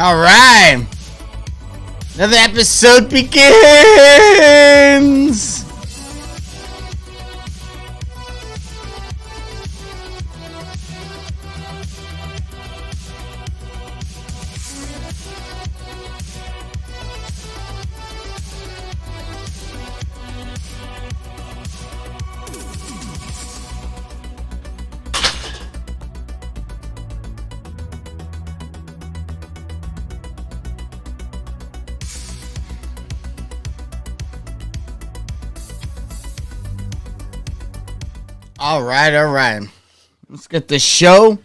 All right, another episode begins. All right. Let's get the show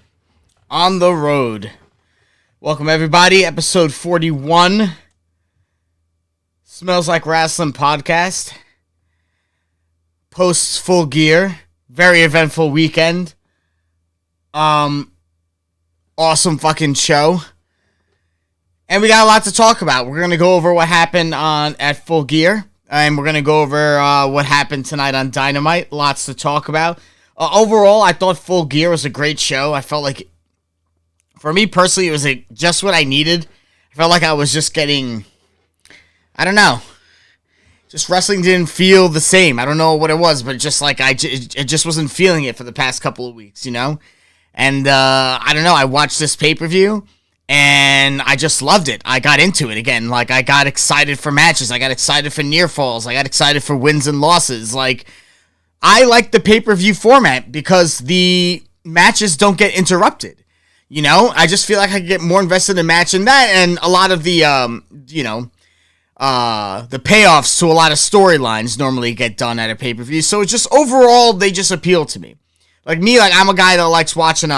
on the road. Welcome, everybody. Episode 41. Smells Like Wrasslin podcast. Posts Full Gear. Very eventful weekend. Awesome fucking show. And we got a lot to talk about. We're going to go over what happened at Full Gear. And we're going to go over what happened tonight on Dynamite. Lots to talk about. Overall, I thought Full Gear was a great show. I felt like, for me personally, it was just what I needed. I felt like I was just getting, I don't know. Just wrestling didn't feel the same. I don't know what it was, but just like it just wasn't feeling it for the past couple of weeks, you know? And I don't know. I watched this pay-per-view. And I just loved it. I got into it again. Like, I got excited for matches. I got excited for near falls. I got excited for wins and losses. Like, I like the pay-per-view format because the matches don't get interrupted. You know? I just feel like I can get more invested in a match in that. And a lot of the, the payoffs to a lot of storylines normally get done at a pay-per-view. So it's just, overall, they just appeal to me. Like, I'm a guy that likes watching,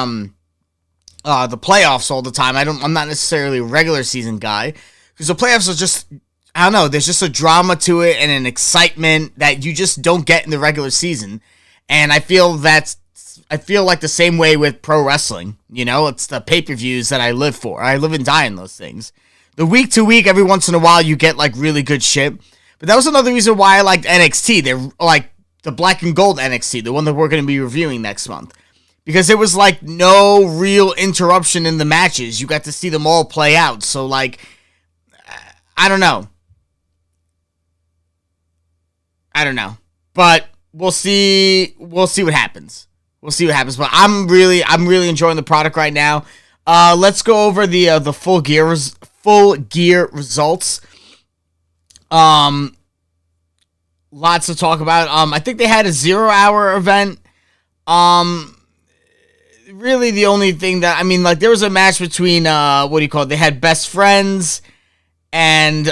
the playoffs all the time. I'm not necessarily a regular season guy because the playoffs are just, I don't know, there's just a drama to it and an excitement that you just don't get in the regular season. And I feel like the same way with pro wrestling. You know, it's the pay-per-views that I live for. I live and die in those things. The week to week, every once in a while, you get like really good shit. But that was another reason why I liked NXT. They're like the black and gold NXT, the one that we're going to be reviewing next month. Because there was, like, no real interruption in the matches. You got to see them all play out. So, like, I don't know. But we'll see what happens. But I'm really enjoying the product right now. Let's go over the Full Gear results. Lots to talk about. I think they had a 0-hour event. Really, the only thing that, there was a match between, they had Best Friends and,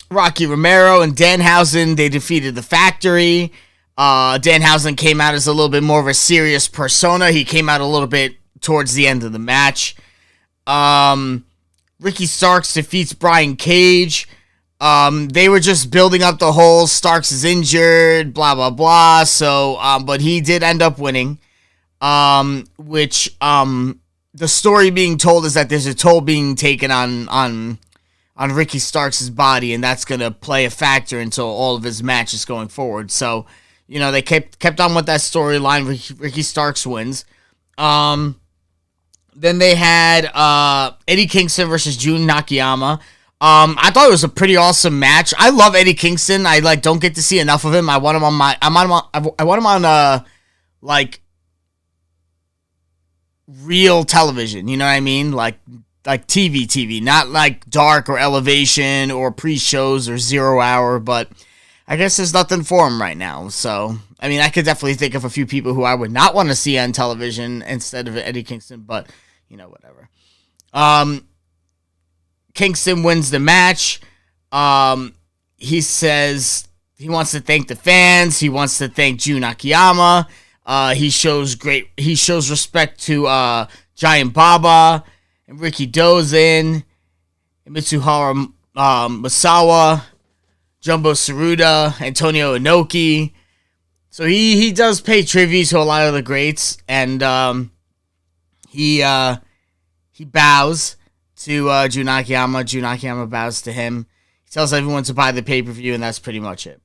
Rocky Romero and Danhausen. They defeated the Factory. Danhausen came out as a little bit more of a serious persona. He came out a little bit towards the end of the match. Ricky Starks defeats Brian Cage. They were just building up the whole Starks is injured, blah, blah, blah. So, but he did end up winning. The story being told is that there's a toll being taken on Ricky Starks' body, and that's going to play a factor into all of his matches going forward. So, you know, they kept on with that storyline. Ricky Starks wins. Then they had, Eddie Kingston versus Jun Nakayama. I thought it was a pretty awesome match. I love Eddie Kingston. I don't get to see enough of him. I want him on real television, you know what I mean? Like TV, not like Dark or Elevation or pre-shows or 0 Hour, but I guess there's nothing for him right now. So, I could definitely think of a few people who I would not want to see on television instead of Eddie Kingston, but, you know, whatever. Kingston wins the match. He says he wants to thank the fans. He wants to thank Jun Akiyama. He shows respect to Giant Baba and Ricky Dozin and Mitsuharu Masawa, Jumbo Tsuruta, Antonio Inoki. So he does pay tribute to a lot of the greats, and he bows to Jun Akiyama. Jun Akiyama bows to him. He tells everyone to buy the pay-per-view, and that's pretty much it.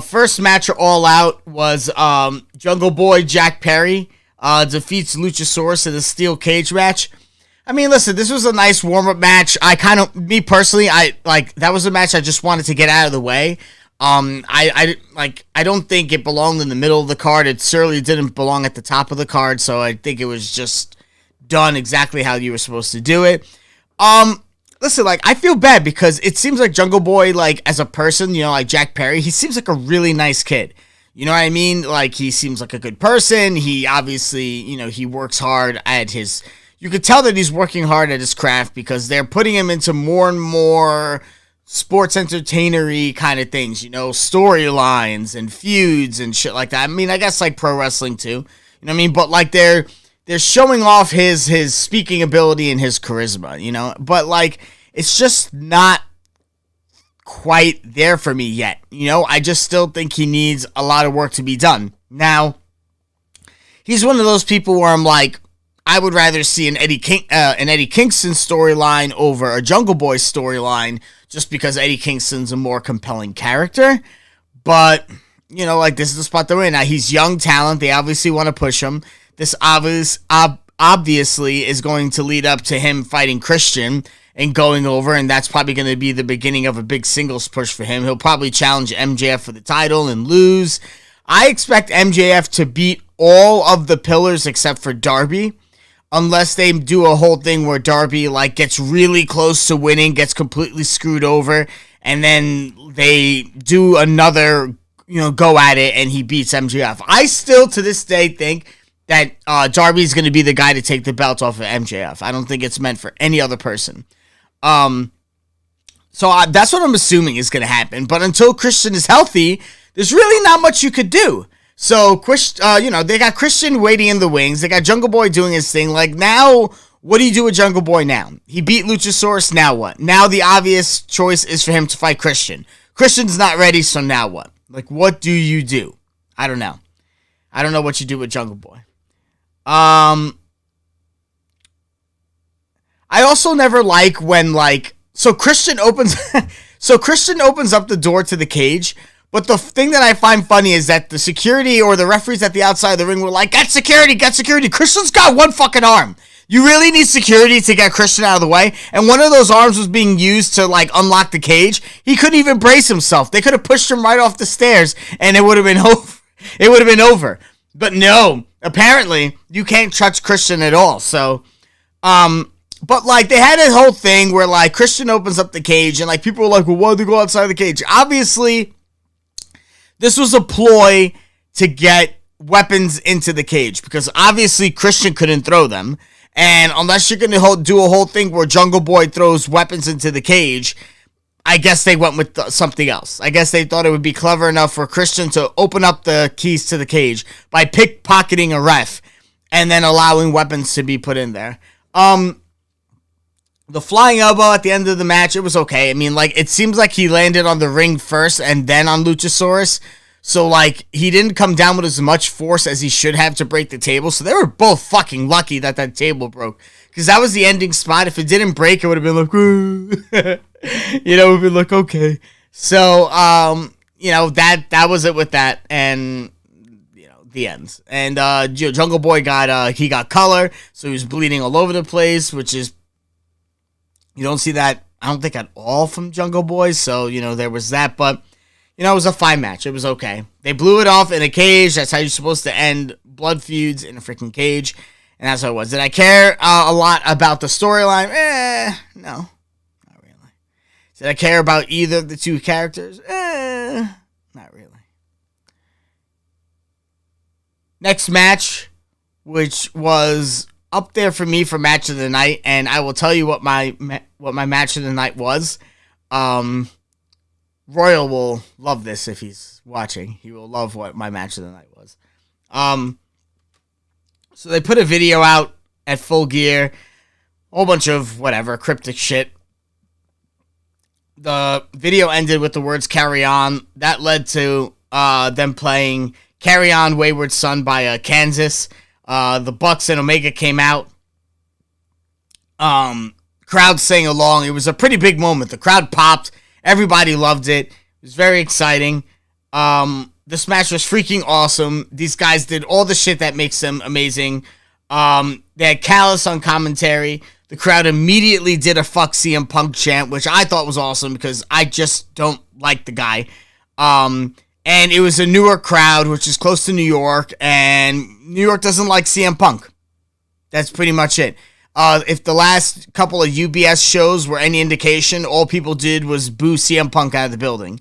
First match All Out was Jungle Boy Jack Perry defeats Luchasaurus in a steel cage match. Listen, this was a nice warm-up match. That was a match I just wanted to get out of the way. I don't think it belonged in the middle of the card. It certainly didn't belong at the top of the card, so I think it was just done exactly how you were supposed to do it. Listen, I feel bad because it seems like Jungle Boy, as a person, you know, like Jack Perry, he seems like a really nice kid. You know what I mean? He seems like a good person. He obviously, you know, he works hard at his... You could tell that he's working hard at his craft because they're putting him into more and more sports entertainery kind of things, storylines and feuds and shit like that. I mean, I guess like pro wrestling too. You know what I mean? But like they're showing off his speaking ability and his charisma, But like it's just not quite there for me yet. I just still think he needs a lot of work to be done. Now, he's one of those people where I'm like, I would rather see an Eddie Kingston storyline over a Jungle Boy storyline, just because Eddie Kingston's a more compelling character. But, like this is the spot they're in. Now, he's young talent. They obviously want to push him. This obviously is going to lead up to him fighting Christian and going over, and that's probably going to be the beginning of a big singles push for him. He'll probably challenge MJF for the title and lose. I expect MJF to beat all of the pillars except for Darby, unless they do a whole thing where Darby like gets really close to winning, gets completely screwed over, and then they do another, go at it, and he beats MJF. I still, to this day, think that Darby's going to be the guy to take the belt off of MJF. I don't think it's meant for any other person. So that's what I'm assuming is going to happen. But until Christian is healthy, there's really not much you could do. So, they got Christian waiting in the wings. They got Jungle Boy doing his thing. Like, now, what do you do with Jungle Boy now? He beat Luchasaurus, now what? Now the obvious choice is for him to fight Christian. Christian's not ready, so now what? Like, what do you do? I don't know. I don't know what you do with Jungle Boy. I also never like when, so Christian opens up the door to the cage. But the thing that I find funny is that the security or the referees at the outside of the ring were like, get security. Christian's got one fucking arm. You really need security to get Christian out of the way. And one of those arms was being used to, unlock the cage. He couldn't even brace himself. They could have pushed him right off the stairs, and it would have been over. It would have been over. But no, apparently, you can't touch Christian at all. So, but, they had a whole thing where, Christian opens up the cage, and, people were like, well, why'd they go outside the cage? Obviously, this was a ploy to get weapons into the cage, because obviously Christian couldn't throw them. And unless you're going to do a whole thing where Jungle Boy throws weapons into the cage, I guess they went with something else. I guess they thought it would be clever enough for Christian to open up the keys to the cage by pickpocketing a ref and then allowing weapons to be put in there. The flying elbow at the end of the match, it was okay. I mean, it seems like he landed on the ring first and then on Luchasaurus. So, he didn't come down with as much force as he should have to break the table. So they were both fucking lucky that table broke. Because that was the ending spot. If it didn't break, it would have been like, it would have been like, okay. So, that was it with that. And, the ends. And, Jungle Boy he got color. So he was bleeding all over the place, which is, you don't see that, I don't think, at all from Jungle Boy. So, there was that. But, it was a fine match. It was okay. They blew it off in a cage. That's how you're supposed to end blood feuds, in a freaking cage. And that's what it was. Did I care a lot about the storyline? No. Not really. Did I care about either of the two characters? Not really. Next match, which was up there for me for match of the night, and I will tell you what my match of the night was. Royal will love this if he's watching. He will love what my match of the night was. So they put a video out at Full Gear, a whole bunch of whatever cryptic shit. The video ended with the words "Carry On." That led to them playing "Carry On, Wayward Son" by Kansas. The Bucks and Omega came out. Crowd sang along. It was a pretty big moment. The crowd popped. Everybody loved it. It was very exciting. This match was freaking awesome. These guys did all the shit that makes them amazing. They had Callis on commentary. The crowd immediately did a fuck CM Punk chant, which I thought was awesome because I just don't like the guy. And it was a Newark crowd, which is close to New York, and New York doesn't like CM Punk. That's pretty much it. If the last couple of UBS shows were any indication, all people did was boo CM Punk out of the building.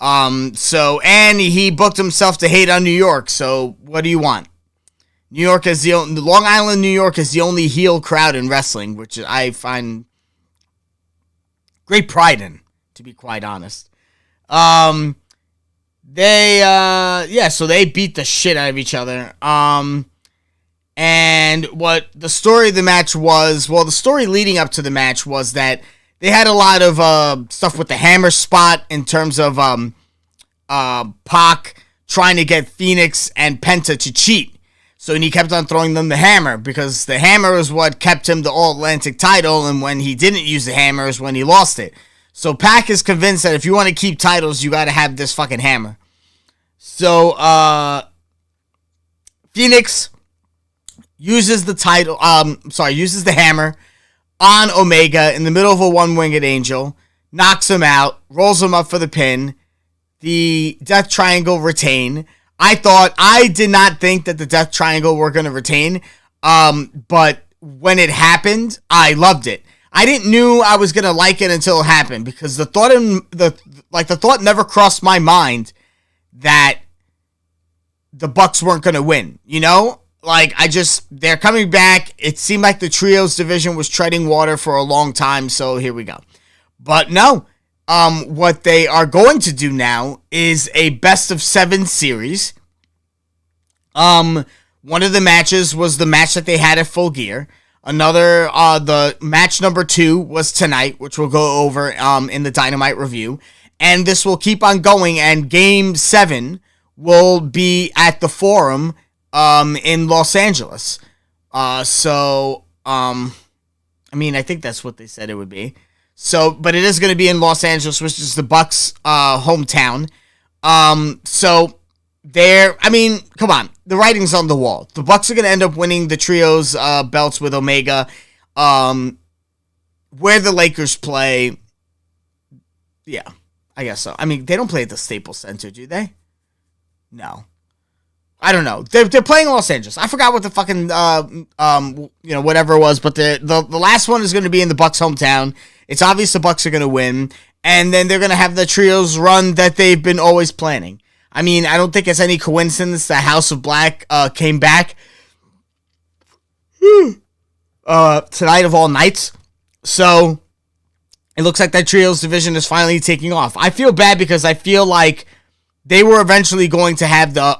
And he booked himself to hate on New York, so what do you want? Long Island, New York is the only heel crowd in wrestling, which I find great pride in, to be quite honest. So they beat the shit out of each other. And what the story of the match was, well, the story leading up to the match was that they had a lot of stuff with the hammer spot in terms of Pac trying to get Phoenix and Penta to cheat. So he kept on throwing them the hammer because the hammer is what kept him the All-Atlantic title, and when he didn't use the hammer is when he lost it. So Pac is convinced that if you want to keep titles, you got to have this fucking hammer. So Phoenix uses the hammer on Omega in the middle of a one-winged angel, knocks him out, rolls him up for the pin. The Death Triangle retain. I did not think that the Death Triangle were going to retain, but when it happened, I loved it. I didn't knew I was going to like it until it happened, because the thought never crossed my mind that the Bucks weren't going to win, you know? They're coming back. It seemed like the trios division was treading water for a long time, so here we go. But no, what they are going to do now is a best of 7 series. One of the matches was the match that they had at Full Gear. Another, the match number 2 was tonight, which we'll go over in the Dynamite review. And this will keep on going, and Game 7 will be at the Forum in Los Angeles. I think that's what they said it would be. So, but it is going to be in Los Angeles, which is the Bucks' hometown. Come on. The writing's on the wall. The Bucks are going to end up winning the trios belts with Omega. Where the Lakers play, yeah, I guess so. I mean, they don't play at the Staples Center, do they? No. I don't know. They're playing in Los Angeles. I forgot what the fucking whatever it was, but the last one is going to be in the Bucks' hometown. It's obvious the Bucks are going to win, and then they're going to have the trios run that they've been always planning. I mean, I don't think it's any coincidence that House of Black came back tonight of all nights. So it looks like that trios division is finally taking off. I feel bad because I feel like they were eventually going to have the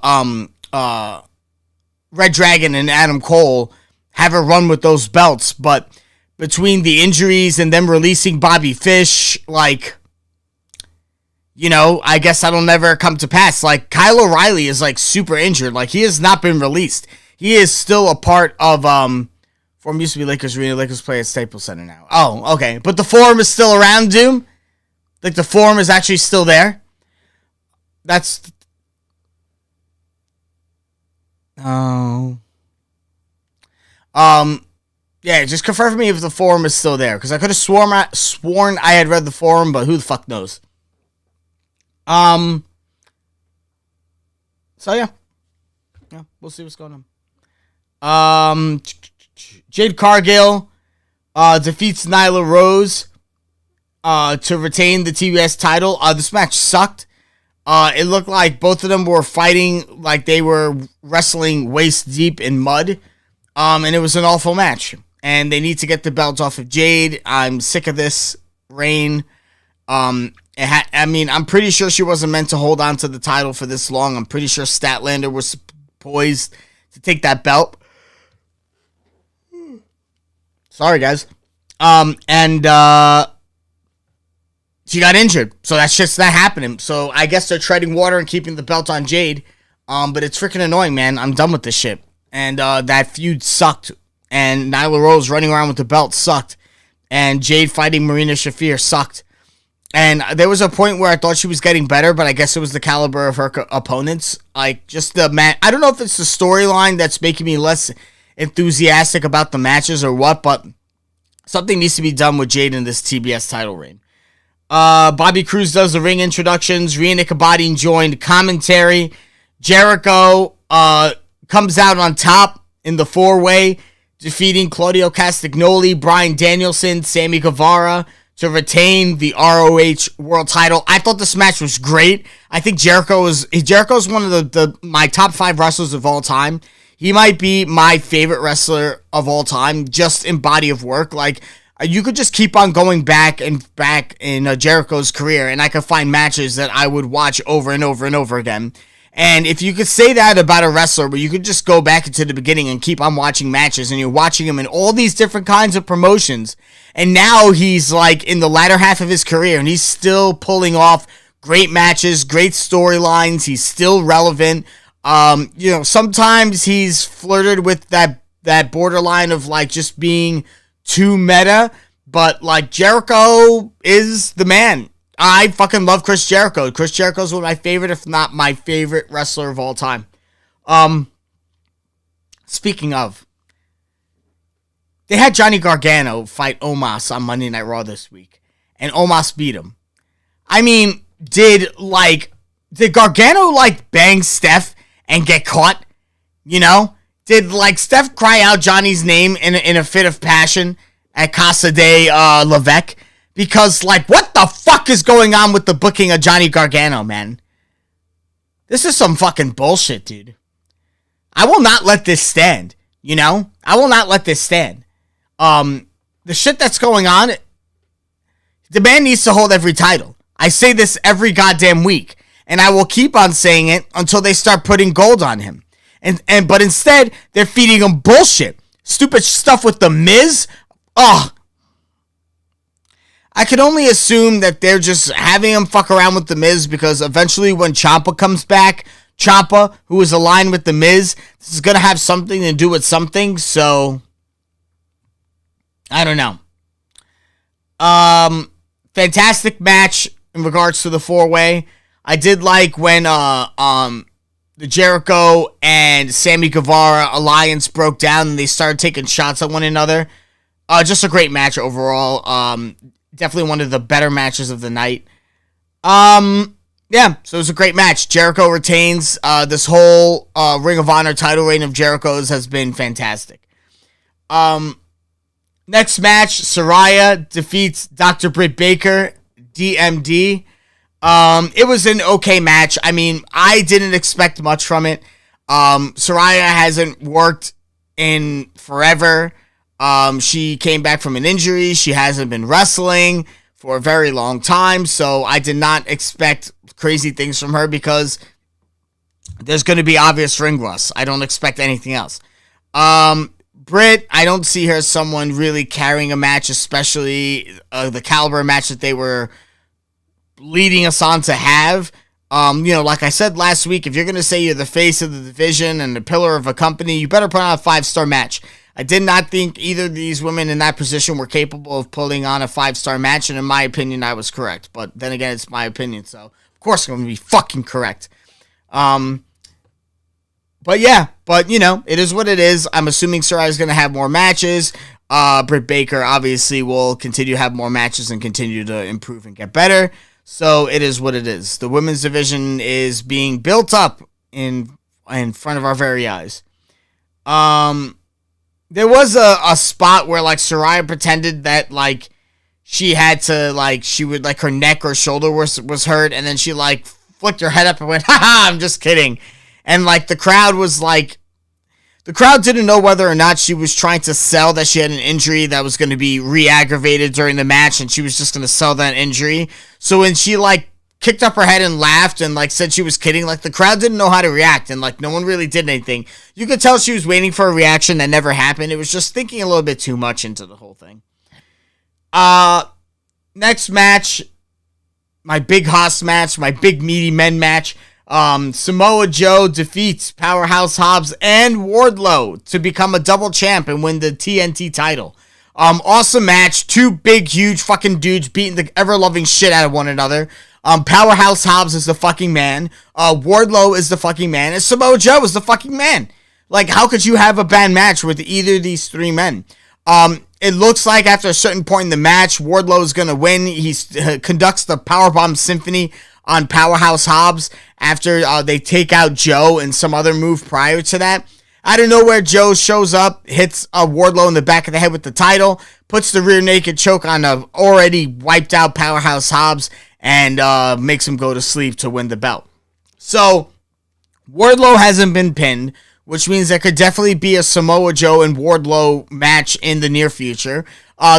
Red Dragon and Adam Cole have a run with those belts, but between the injuries and them releasing Bobby Fish, I guess that'll never come to pass. Kyle O'Reilly is super injured. He has not been released. He is still a part of Forum used to be Lakers Arena. Lakers play at Staples Center now. Oh, okay. But the Forum is still around, Doom? The Forum is actually still there? That's... Oh. Yeah, just confirm for me if the Forum is still there, because I could have sworn I had read the Forum, but who the fuck knows? So yeah, we'll see what's going on. Jade Cargill defeats Nyla Rose to retain the TBS title. This match sucked. It looked like both of them were fighting like they were wrestling waist deep in mud. And it was an awful match. And they need to get the belts off of Jade. I'm sick of this reign. I'm pretty sure she wasn't meant to hold on to the title for this long. I'm pretty sure Statlander was poised to take that belt. Sorry, guys. She got injured. So that's just not happening. So I guess they're treading water and keeping the belt on Jade. But it's freaking annoying, man. I'm done with this shit. And that feud sucked. And Nyla Rose running around with the belt sucked. And Jade fighting Marina Shafir sucked. And there was a point where I thought she was getting better, but I guess it was the caliber of her opponents. Just the match. I don't know if it's the storyline that's making me less enthusiastic about the matches or what, but something needs to be done with Jade in this TBS title reign. Bobby Cruz does the ring introductions. Rhea Nicobadi joined commentary. Jericho comes out on top in the 4-way, defeating Claudio Castagnoli, Bryan Danielson, Sammy Guevara to retain the ROH World Title. I thought this match was great. I think Jericho's one of my top 5 wrestlers of all time. He might be my favorite wrestler of all time, just in body of work. You could just keep on going back and back in Jericho's career, and I could find matches that I would watch over and over and over again. And if you could say that about a wrestler, where you could just go back into the beginning and keep on watching matches, and you're watching him in all these different kinds of promotions, and now he's like in the latter half of his career, and he's still pulling off great matches, great storylines. He's still relevant. Sometimes he's flirted with that borderline of like just being too meta, but like Jericho is the man. I fucking love Chris Jericho. Chris Jericho's one of my favorite, if not my favorite wrestler of all time. Speaking of, they had Johnny Gargano fight Omos on Monday Night Raw this week, and Omos beat him. I mean, did Gargano like bang Steph and get caught? You know? Did like Steph cry out Johnny's name in a fit of passion at Casa de Levesque? Because, like, what the fuck is going on with the booking of Johnny Gargano, man? This is some fucking bullshit, dude. I will not let this stand, you know? I will not let this stand. The shit that's going on, the man needs to hold every title. I say this every goddamn week, and I will keep on saying it until they start putting gold on him. But instead, they're feeding him bullshit. Stupid stuff with The Miz. Ugh. I can only assume that they're just having him fuck around with The Miz because eventually when Ciampa comes back, Ciampa, who is aligned with The Miz, this is going to have something to do with something, so I don't know. Fantastic match in regards to the four-way. I did like when the Jericho and Sammy Guevara alliance broke down and they started taking shots at one another. Just a great match overall. Definitely one of the better matches of the night. Yeah, so it was a great match. Jericho retains. This whole Ring of Honor title reign of Jericho's has been fantastic. Next match, Saraya defeats Dr. Britt Baker, DMD. It was an okay match. I mean, I didn't expect much from it. Saraya hasn't worked in forever. She came back from an injury. She hasn't been wrestling for a very long time, so I did not expect crazy things from her because there's going to be obvious ring rust. I don't expect anything else. Britt, I don't see her as someone really carrying a match, especially the caliber match that they were leading us on to have. Like I said last week, if you're going to say you're the face of the division and the pillar of a company, you better put on a 5-star match. I did not think either of these women in that position were capable of pulling on a 5-star match, and in my opinion, I was correct. But then again, it's my opinion, so of course I'm going to be fucking correct. But it is what it is. I'm assuming Saraya is going to have more matches. Britt Baker obviously will continue to have more matches and continue to improve and get better. So it is what it is. The women's division is being built up in front of our very eyes. There was a spot where, like, Saraya pretended that, like, she had to, like, she would, like, her neck or shoulder was hurt, and then she, like, flicked her head up and went, haha, I'm just kidding. And, like, the crowd didn't know whether or not she was trying to sell that she had an injury that was going to be re-aggravated during the match, and she was just going to sell that injury. So when she, like, kicked up her head and laughed and, like, said she was kidding, like, the crowd didn't know how to react, and, like, no one really did anything. You could tell she was waiting for a reaction that never happened. It was just thinking a little bit too much into the whole thing. Next match, my big Haas match, my big meaty men match. Samoa Joe defeats Powerhouse Hobbs and Wardlow to become a double champ and win the TNT title. Awesome match. Two big, huge fucking dudes beating the ever-loving shit out of one another. Powerhouse Hobbs is the fucking man. Wardlow is the fucking man. And Samoa Joe is the fucking man. Like, how could you have a bad match with either of these three men? It looks like after a certain point in the match, Wardlow is going to win. He conducts the Powerbomb Symphony on Powerhouse Hobbs after they take out Joe and some other move prior to that. Out of nowhere, Joe shows up, hits Wardlow in the back of the head with the title, puts the rear naked choke on a already wiped out Powerhouse Hobbs, and makes him go to sleep to win the belt. So, Wardlow hasn't been pinned, which means there could definitely be a Samoa Joe and Wardlow match in the near future.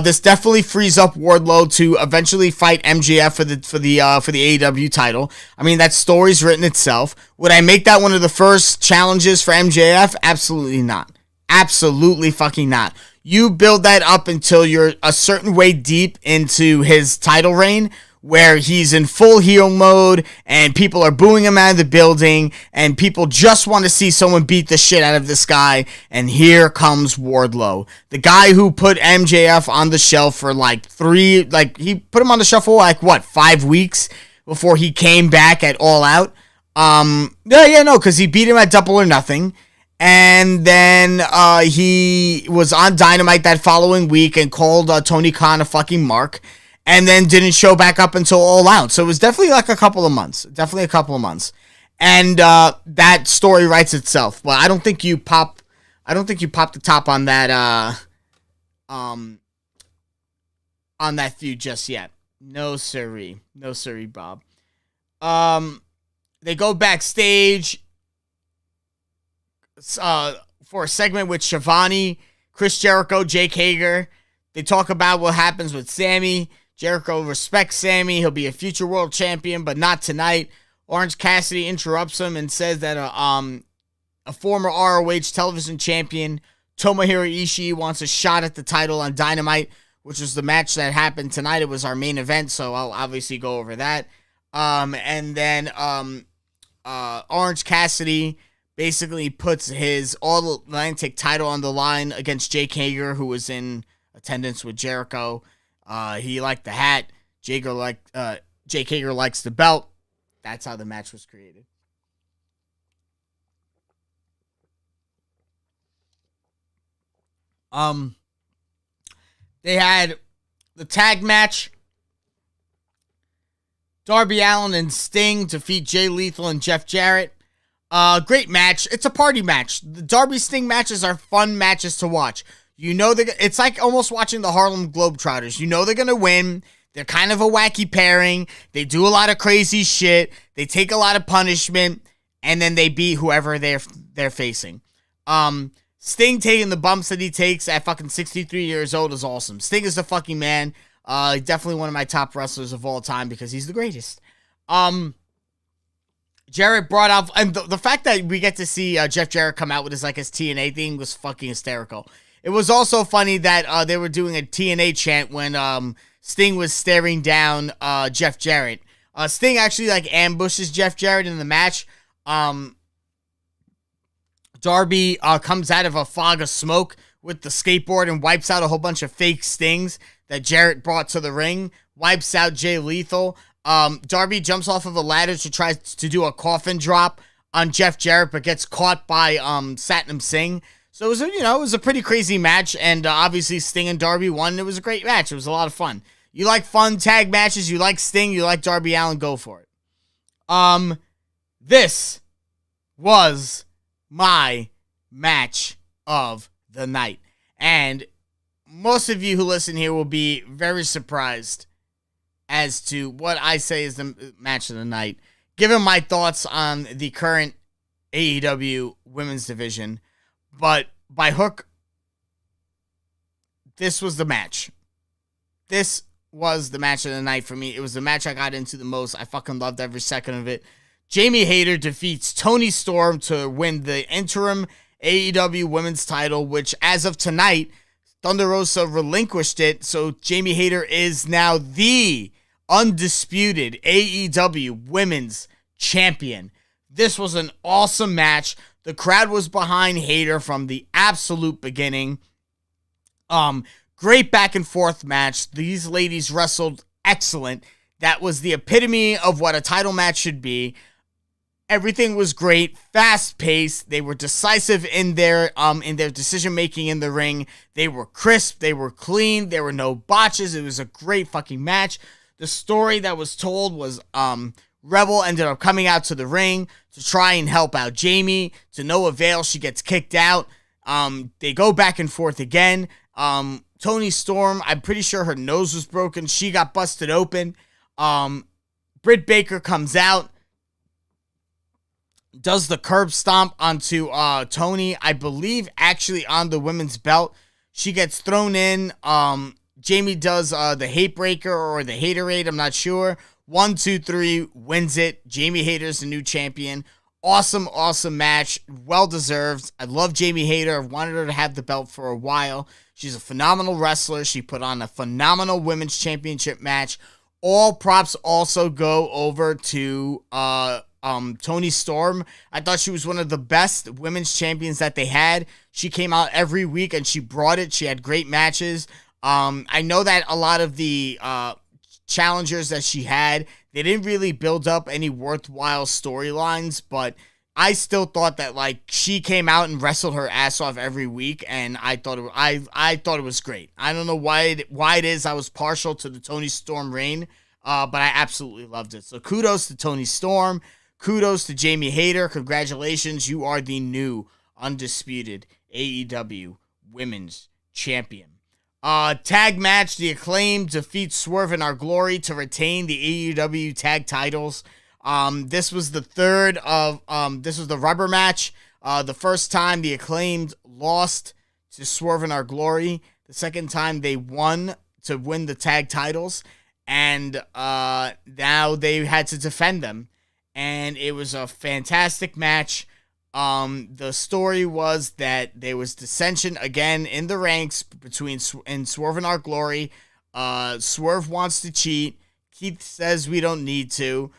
This definitely frees up Wardlow to eventually fight MJF for the AEW title. I mean, that story's written itself. Would I make that one of the first challenges for MJF? Absolutely not. Absolutely fucking not. You build that up until you're a certain way deep into his title reign, where he's in full heel mode and people are booing him out of the building and people just want to see someone beat the shit out of this guy. And here comes Wardlow, the guy who put MJF on the shelf for he put him on the shelf for 5 weeks before he came back at All Out. Because he beat him at Double or Nothing. And then he was on Dynamite that following week and called Tony Khan a fucking mark. And then didn't show back up until All Out. So it was definitely a couple of months. And that story writes itself. But I don't think you pop the top on that feud just yet. No siree, Bob. They go backstage for a segment with Shivani, Chris Jericho, Jake Hager. They talk about what happens with Sammy. Jericho respects Sammy. He'll be a future world champion, but not tonight. Orange Cassidy interrupts him and says that a former ROH television champion, Tomohiro Ishii, wants a shot at the title on Dynamite, which was the match that happened tonight. It was our main event, so I'll obviously go over that. And then Orange Cassidy basically puts his All-Atlantic title on the line against Jake Hager, who was in attendance with Jericho. He liked the hat. Jake Hager likes the belt. That's how the match was created. They had the tag match. Darby Allin and Sting defeat Jay Lethal and Jeff Jarrett. Great match. It's a party match. The Darby Sting matches are fun matches to watch. You know, it's like almost watching the Harlem Globetrotters. You know they're going to win. They're kind of a wacky pairing. They do a lot of crazy shit. They take a lot of punishment. And then they beat whoever they're facing. Sting taking the bumps that he takes at fucking 63 years old is awesome. Sting is the fucking man. Definitely one of my top wrestlers of all time because he's the greatest. Jarrett brought out... And the fact that we get to see Jeff Jarrett come out with his TNA thing was fucking hysterical. It was also funny that they were doing a TNA chant when Sting was staring down Jeff Jarrett. Sting actually ambushes Jeff Jarrett in the match. Darby comes out of a fog of smoke with the skateboard and wipes out a whole bunch of fake Stings that Jarrett brought to the ring. Wipes out Jay Lethal. Darby jumps off of a ladder to try to do a coffin drop on Jeff Jarrett, but gets caught by Satnam Singh. So it was a pretty crazy match, and obviously Sting and Darby won. It was a great match. It was a lot of fun. You like fun tag matches, you like Sting, you like Darby Allin, go for it. This was my match of the night. And most of you who listen here will be very surprised as to what I say is the match of the night, given my thoughts on the current AEW women's division. But by hook, this was the match. This was the match of the night for me. It was the match I got into the most. I fucking loved every second of it. Jamie Hayter defeats Toni Storm to win the interim AEW women's title, which as of tonight, Thunder Rosa relinquished it. So Jamie Hayter is now the undisputed AEW women's champion. This was an awesome match. The crowd was behind Hayter from the absolute beginning. Great back and forth match. These ladies wrestled excellent. That was the epitome of what a title match should be. Everything was great, fast paced. They were decisive in their decision making in the ring. They were crisp. They were clean. There were no botches. It was a great fucking match. The story that was told was Rebel ended up coming out to the ring to try and help out Jamie. To no avail, she gets kicked out. They go back and forth again. Toni Storm, I'm pretty sure her nose was broken. She got busted open. Britt Baker comes out, does the curb stomp onto Toni, I believe actually on the women's belt. She gets thrown in. Jamie does the hate breaker or the haterade, I'm not sure. 1, 2, 3, wins it. Jamie Hayter's the new champion. Awesome match. Well deserved. I love Jamie Hayter. I've wanted her to have the belt for a while. She's a phenomenal wrestler. She put on a phenomenal women's championship match. All props also go over to Toni Storm. I thought she was one of the best women's champions that they had. She came out every week and she brought it. She had great matches. I know that a lot of the challengers that she had, they didn't really build up any worthwhile storylines, but I still thought that like she came out and wrestled her ass off every week, and I thought it was great. I don't know why it is I was partial to the Toni Storm reign, but I absolutely loved it. So kudos to Toni Storm, kudos to Jamie Hayter. Congratulations, you are the new undisputed AEW Women's Champion. Tag match, The Acclaimed defeat Swerve in Our Glory to retain the AEW tag titles. This was the this was the rubber match. The first time The Acclaimed lost to Swerve in Our Glory. The second time they won to win the tag titles. And now they had to defend them. And it was a fantastic match. The story was that there was dissension again in the ranks between Swerve and Our Glory. Swerve wants to cheat. Keith says we don't need to.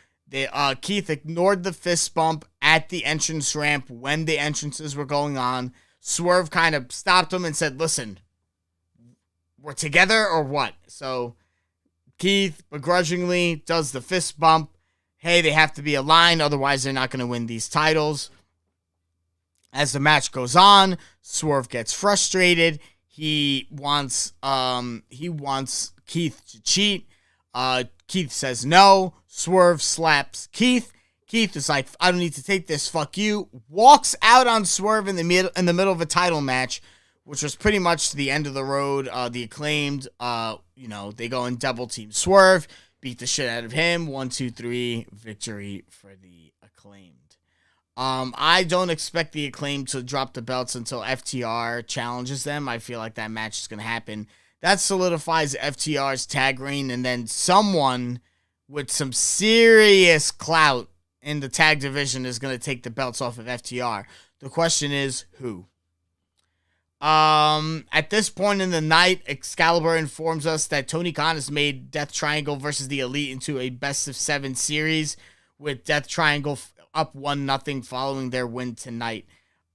Keith ignored the fist bump at the entrance ramp when the entrances were going on. Swerve kind of stopped him and said, listen, we're together or what? So Keith begrudgingly does the fist bump. Hey, they have to be aligned, otherwise they're not going to win these titles. As the match goes on, Swerve gets frustrated. He wants Keith to cheat. Keith says no. Swerve slaps Keith. Keith is like, I don't need to take this. Fuck you. Walks out on Swerve in the middle of a title match, which was pretty much the end of the road. The Acclaimed, they go and double team Swerve, beat the shit out of him. 1, 2, 3, victory for the Acclaimed. I don't expect the Acclaimed to drop the belts until FTR challenges them. I feel like that match is going to happen. That solidifies FTR's tag reign, and then someone with some serious clout in the tag division is going to take the belts off of FTR. The question is, who? At this point in the night, Excalibur informs us that Tony Khan has made Death Triangle versus the Elite into a best-of-7 series, with Death Triangle up 1-0 following their win tonight.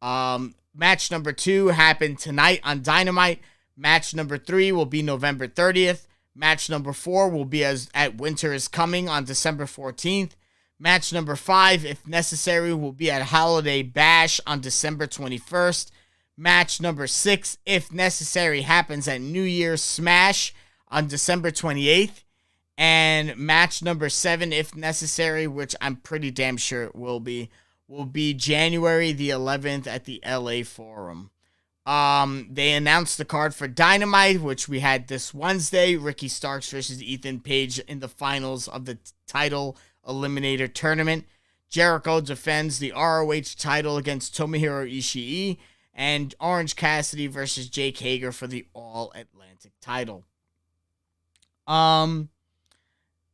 Match number 2 happened tonight on Dynamite. Match number 3 will be November 30th. Match number 4 will be at Winter is Coming on December 14th. Match number 5, if necessary, will be at Holiday Bash on December 21st. Match number 6, if necessary, happens at New Year's Smash on December 28th. And match number 7, if necessary, which I'm pretty damn sure it will be January the 11th at the LA Forum. They announced the card for Dynamite, which we had this Wednesday. Ricky Starks versus Ethan Page in the finals of the title eliminator tournament. Jericho defends the ROH title against Tomohiro Ishii. And Orange Cassidy versus Jake Hager for the All-Atlantic title.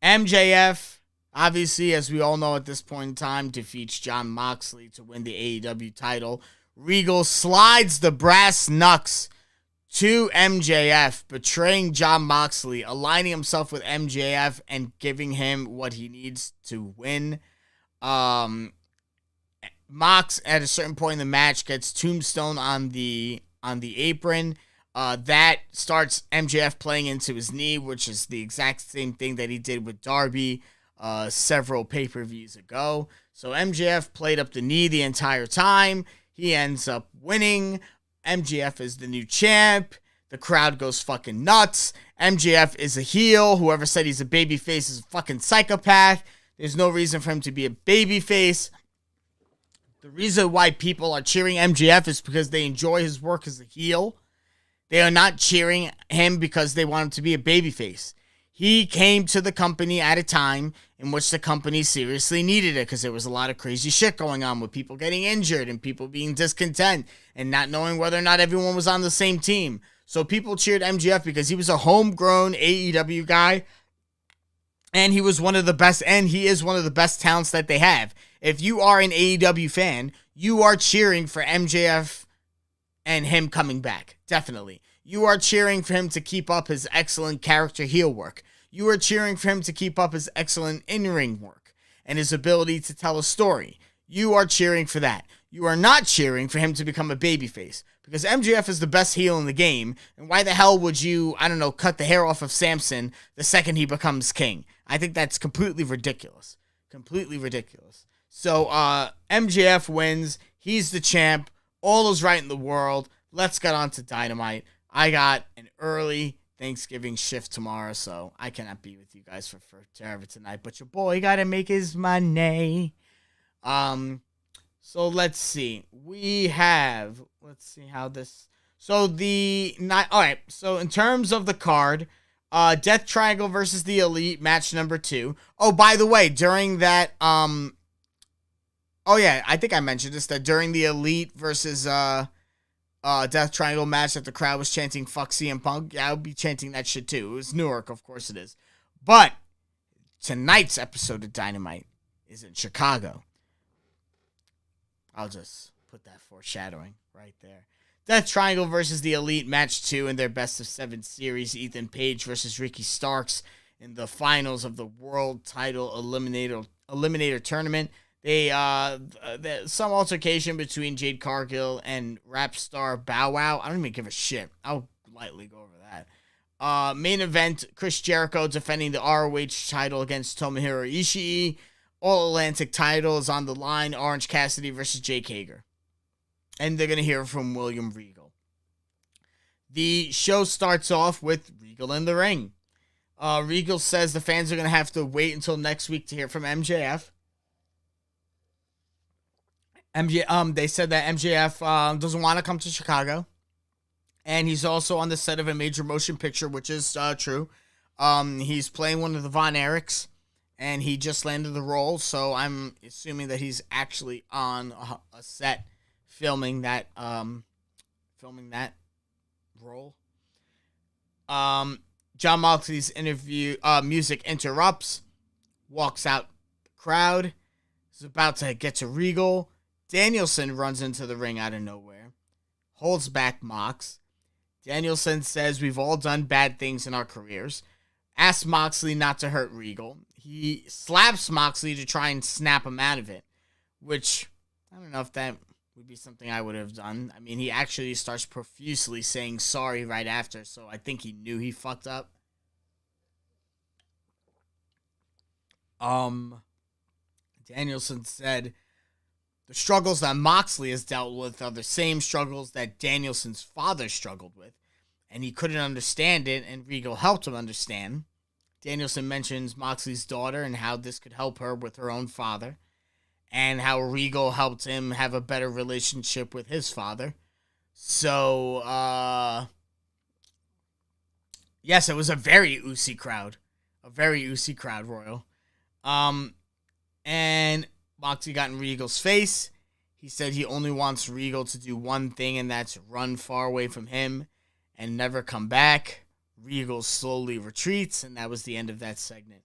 MJF, obviously, as we all know at this point in time, defeats Jon Moxley to win the AEW title. Regal slides the brass knucks to MJF, betraying Jon Moxley, aligning himself with MJF and giving him what he needs to win. Mox, at a certain point in the match, gets tombstone on the apron. That starts MJF playing into his knee, which is the exact same thing that he did with Darby several pay-per-views ago. So MJF played up the knee the entire time. He ends up winning. MJF is the new champ. The crowd goes fucking nuts. MJF is a heel. Whoever said he's a babyface is a fucking psychopath. There's no reason for him to be a babyface. The reason why people are cheering MJF is because they enjoy his work as a heel. They are not cheering him because they want him to be a babyface. He came to the company at a time in which the company seriously needed it, because there was a lot of crazy shit going on with people getting injured and people being discontent and not knowing whether or not everyone was on the same team. So people cheered MJF because he was a homegrown AEW guy, and he was one of the best, and he is one of the best talents that they have. If you are an AEW fan, you are cheering for MJF and him coming back. Definitely. You are cheering for him to keep up his excellent character heel work. You are cheering for him to keep up his excellent in-ring work and his ability to tell a story. You are cheering for that. You are not cheering for him to become a babyface, because MJF is the best heel in the game, and why the hell would you, I don't know, cut the hair off of Samson the second he becomes king? I think that's completely ridiculous. Completely ridiculous. So, MJF wins. He's the champ. All is right in the world. Let's get on to Dynamite. I got an early Thanksgiving shift tomorrow, so I cannot be with you guys for forever tonight, but your boy gotta make his money. So let's see. Let's see how this. So alright, so in terms of the card, Death Triangle versus the Elite, match number 2. Oh, by the way, during that, oh yeah, I think I mentioned this, that during the Elite versus, Death Triangle match that the crowd was chanting "fuck CM Punk," yeah, I would be chanting that shit too. It was Newark, of course it is. But tonight's episode of Dynamite is in Chicago. I'll just put that foreshadowing right there. Death Triangle versus the Elite, match 2 in their best of 7 series. Ethan Page versus Ricky Starks in the finals of the World Title Eliminator Tournament. Some altercation between Jade Cargill and rap star Bow Wow. I don't even give a shit. I'll lightly go over that. Main event, Chris Jericho defending the ROH title against Tomohiro Ishii. All Atlantic title is on the line. Orange Cassidy versus Jake Hager. And they're going to hear from William Regal. The show starts off with Regal in the ring. Regal says the fans are going to have to wait until next week to hear from MJF. They said that MJF doesn't want to come to Chicago. And he's also on the set of a major motion picture, which is true. He's playing one of the Von Erichs. And he just landed the role, so I'm assuming that he's actually on a set filming that role. John Moxley's music interrupts, walks out the crowd, is about to get to Regal. Danielson runs into the ring out of nowhere, holds back Mox. Danielson says we've all done bad things in our careers. Asks Moxley not to hurt Regal. He slaps Moxley to try and snap him out of it, which I don't know if that would be something I would have done. I mean, he actually starts profusely saying sorry right after, so I think he knew he fucked up. Danielson said the struggles that Moxley has dealt with are the same struggles that Danielson's father struggled with, and he couldn't understand it, and Regal helped him understand. Danielson mentions Moxley's daughter and how this could help her with her own father, and how Regal helped him have a better relationship with his father. So, yes, it was a very Usi crowd. A very Usi crowd, Royal. And Moxley got in Regal's face. He said he only wants Regal to do one thing, and that's run far away from him and never come back. Regal slowly retreats, and that was the end of that segment.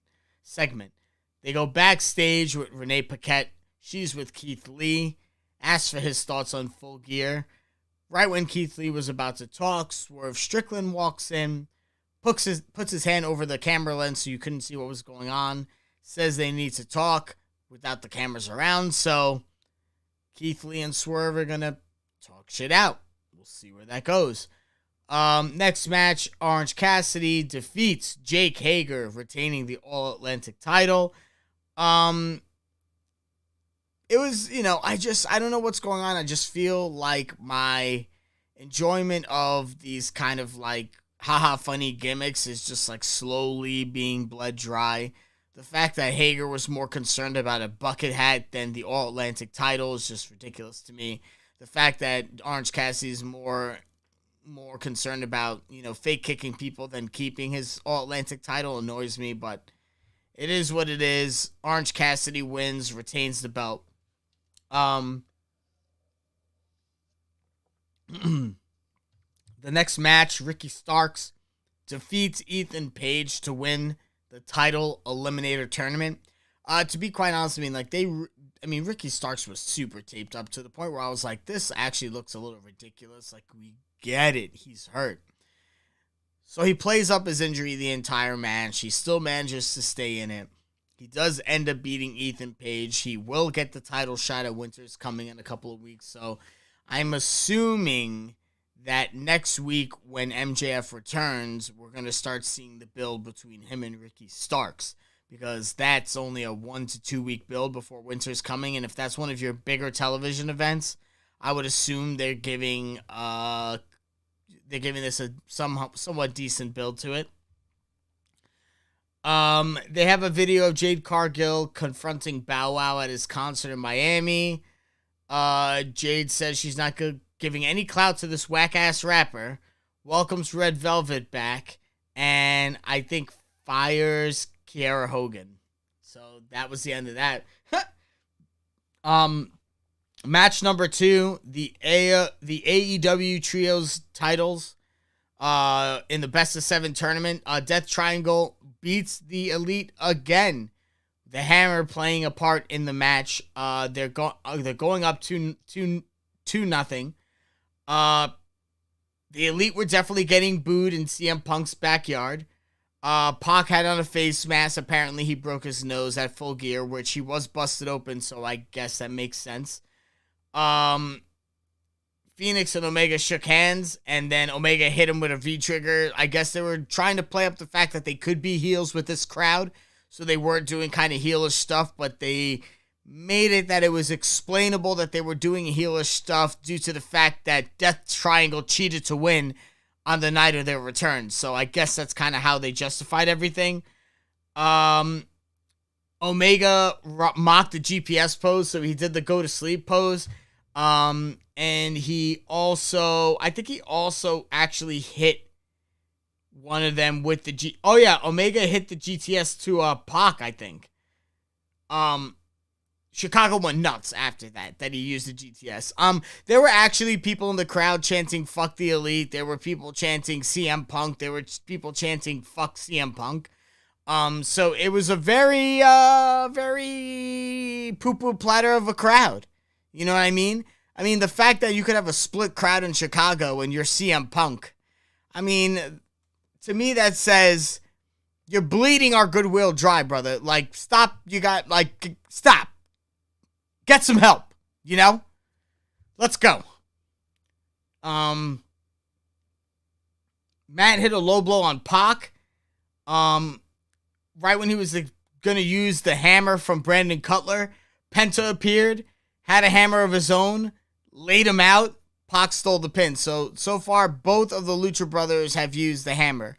They go backstage with Renee Paquette. She's with Keith Lee. Asks for his thoughts on Full Gear. Right when Keith Lee was about to talk, Swerve Strickland walks in, puts his hand over the camera lens so you couldn't see what was going on, says they need to talk without the cameras around, so Keith Lee and Swerve are going to talk shit out. We'll see where that goes. Next match, Orange Cassidy defeats Jake Hager, retaining the All Atlantic title. It was, I don't know what's going on. I just feel like my enjoyment of these kind of like haha funny gimmicks is just like slowly being bled dry. The fact that Hager was more concerned about a bucket hat than the All Atlantic title is just ridiculous to me. The fact that Orange Cassidy is more concerned about, fake kicking people than keeping his All-Atlantic title annoys me, but it is what it is. Orange Cassidy wins, retains the belt. The The next match, Ricky Starks defeats Ethan Page to win the title eliminator tournament. To be quite honest, Ricky Starks was super taped up to the point where I was like, this actually looks a little ridiculous. Like, we get it. He's hurt. So he plays up his injury the entire match. He still manages to stay in it. He does end up beating Ethan Page. He will get the title shot at Winter's coming in a couple of weeks. So I'm assuming that next week when MJF returns, we're going to start seeing the build between him and Ricky Starks, because that's only a 1 to 2 week build before Winter's coming. And if that's one of your bigger television events, I would assume they're giving this a somewhat decent build to it. They have a video of Jade Cargill confronting Bow Wow at his concert in Miami. Jade says she's not giving any clout to this whack-ass rapper, welcomes Red Velvet back, and I think fires Kiera Hogan. So that was the end of that. Match number 2, the AEW Trios titles in the Best of 7 tournament. Death Triangle beats the Elite again. The Hammer playing a part in the match. They're going up 2-0. The Elite were definitely getting booed in CM Punk's backyard. Pac had on a face mask. Apparently he broke his nose at Full Gear, which he was busted open, so I guess that makes sense. Phoenix and Omega shook hands, and then Omega hit him with a V-trigger. I guess they were trying to play up the fact that they could be heels with this crowd, so they weren't doing kind of heelish stuff, but they made it that it was explainable that they were doing heelish stuff due to the fact that Death Triangle cheated to win on the night of their return. So I guess that's kind of how they justified everything. Omega mocked the GPS pose, so he did the go to sleep pose. And he also actually hit one of them with the Omega hit the GTS to Pac, I think. Chicago went nuts after that he used the GTS. There were actually people in the crowd chanting "fuck the Elite." There were people chanting CM Punk. There were people chanting "fuck CM Punk." So it was a very, very poo-poo platter of a crowd. You know what I mean? I mean, the fact that you could have a split crowd in Chicago and you're CM Punk, I mean, to me that says you're bleeding our goodwill dry, brother. Like, stop. Stop. Get some help, you know? Let's go. Matt hit a low blow on Pac. Right when he was going to use the hammer from Brandon Cutler, Penta appeared, had a hammer of his own, laid him out. Pac stole the pin. So far, both of the Lucha Brothers have used the hammer.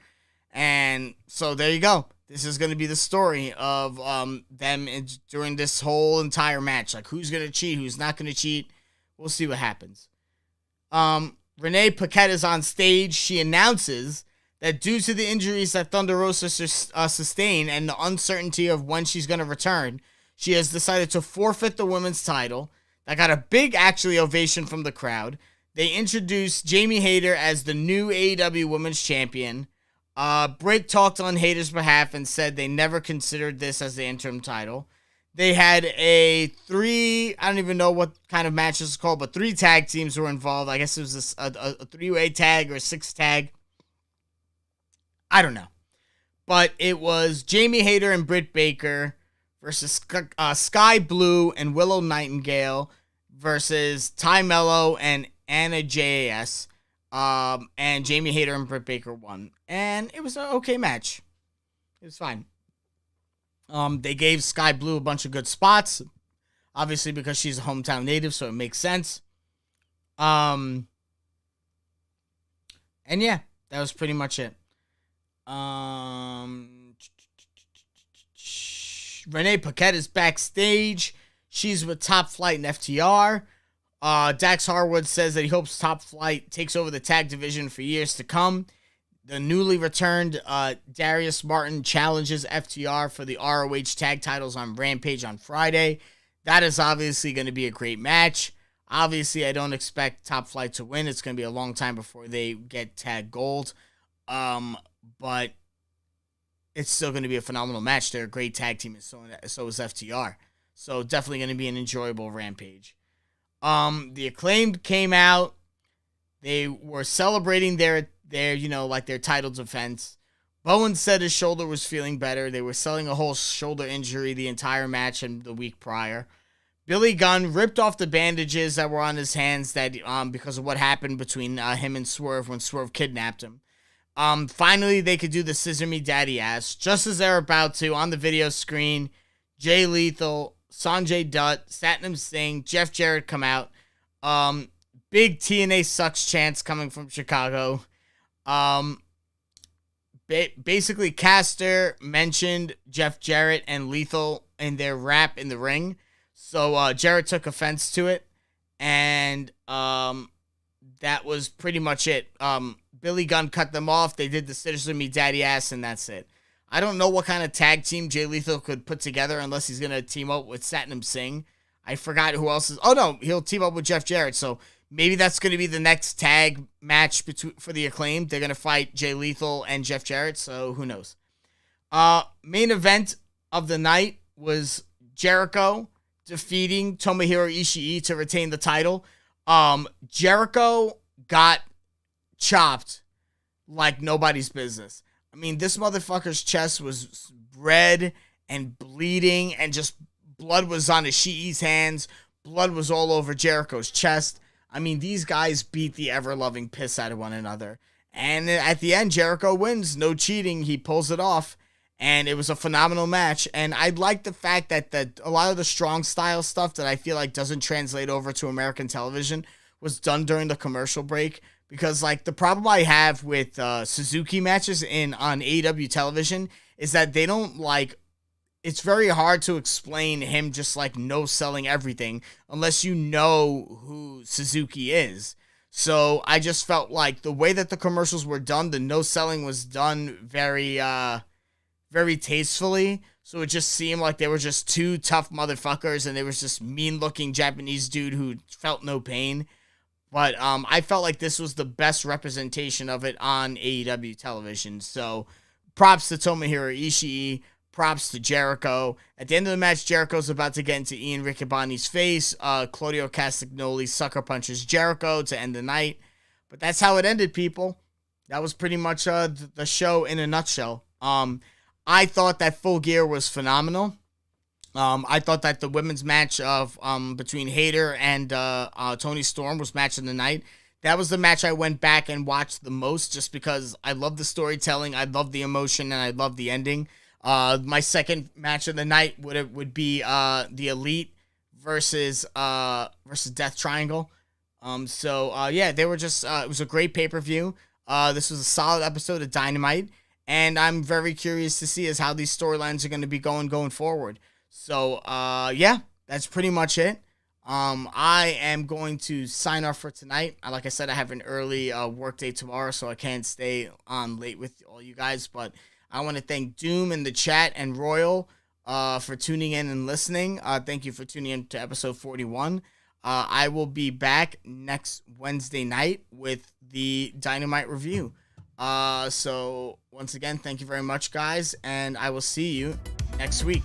And so there you go. This is going to be the story of them during this whole entire match. Like, who's going to cheat, who's not going to cheat. We'll see what happens. Renee Paquette is on stage. She announces that due to the injuries that Thunder Rosa sustained and the uncertainty of when she's going to return, she has decided to forfeit the women's title. That got a big, actually, ovation from the crowd. They introduced Jamie Hayter as the new AEW Women's Champion. Britt talked on Hayter's behalf and said they never considered this as the interim title. They had I don't even know what kind of match this is called, but 3 tag teams were involved. I guess it was a 3-way tag or a 6 tag. I don't know. But it was Jamie Hayter and Britt Baker versus Sky Blue and Willow Nightingale versus Ty Mello and Anna JAS. And Jamie Hayter and Britt Baker won. And it was an okay match. It was fine. They gave Sky Blue a bunch of good spots. Obviously because she's a hometown native, so it makes sense. And yeah, that was pretty much it. Renee Paquette is backstage. She's with Top Flight and FTR. Dax Harwood says that he hopes Top Flight takes over the tag division for years to come. The newly returned Darius Martin challenges FTR for the ROH tag titles on Rampage on Friday. That is obviously going to be a great match. Obviously, I don't expect Top Flight to win. It's going to be a long time before they get tag gold. But it's still going to be a phenomenal match. They're a great tag team, and so is FTR. So definitely going to be an enjoyable Rampage. The Acclaimed came out. They were celebrating their their title defense. Bowen said his shoulder was feeling better. They were selling a whole shoulder injury the entire match and the week prior. Billy Gunn ripped off the bandages that were on his hands that because of what happened between him and Swerve when Swerve kidnapped him. Finally, they could do the Scissor Me Daddy Ass. Just as they're about to, on the video screen, Jay Lethal, Sanjay Dutt, Satnam Singh, Jeff Jarrett come out. Big TNA sucks chants coming from Chicago. Basically, Caster mentioned Jeff Jarrett and Lethal in their rap in the ring. So Jarrett took offense to it. And that was pretty much it. Billy Gunn cut them off. They did the Scissor Me Daddy Ass, and that's it. I don't know what kind of tag team Jay Lethal could put together unless he's going to team up with Satnam Singh. I forgot who else is. Oh, no, he'll team up with Jeff Jarrett. So maybe that's going to be the next tag match for the Acclaimed. They're going to fight Jay Lethal and Jeff Jarrett, so who knows. Main event of the night was Jericho defeating Tomohiro Ishii to retain the title. Jericho got chopped like nobody's business. I mean, this motherfucker's chest was red and bleeding, and just blood was on Ishii's hands. Blood was all over Jericho's chest. I mean, these guys beat the ever-loving piss out of one another. And at the end, Jericho wins. No cheating. He pulls it off. And it was a phenomenal match. And I like the fact that a lot of the strong style stuff that I feel like doesn't translate over to American television was done during the commercial break. Because, like, the problem I have with Suzuki matches on AEW television is that they don't, like, it's very hard to explain him just, like, no-selling everything unless you know who Suzuki is. So I just felt like the way that the commercials were done, the no-selling was done very, very tastefully. So it just seemed like they were just two tough motherfuckers, and they was just mean-looking Japanese dude who felt no pain. But I felt like this was the best representation of it on AEW television. So props to Tomohiro Ishii. Props to Jericho. At the end of the match, Jericho's about to get into Ian Riccaboni's face. Claudio Castagnoli sucker punches Jericho to end the night. But that's how it ended, people. That was pretty much the show in a nutshell. I thought that Full Gear was phenomenal. I thought that the women's match of between Hayter and Toni Storm was match of the night. That was the match I went back and watched the most just because I love the storytelling, I love the emotion, and I love the ending. My second match of the night would be the Elite versus Death Triangle. Yeah, they were just it was a great pay-per-view. This was a solid episode of Dynamite, and I'm very curious to see how these storylines are going to be going forward. So, yeah, that's pretty much it. I am going to sign off for tonight. Like I said, I have an early work day tomorrow, so I can't stay on late with all you guys. But I want to thank Doom in the chat and Royal for tuning in and listening. Thank you for tuning in to episode 41. I will be back next Wednesday night with the Dynamite review. So, once again, thank you very much, guys, and I will see you next week.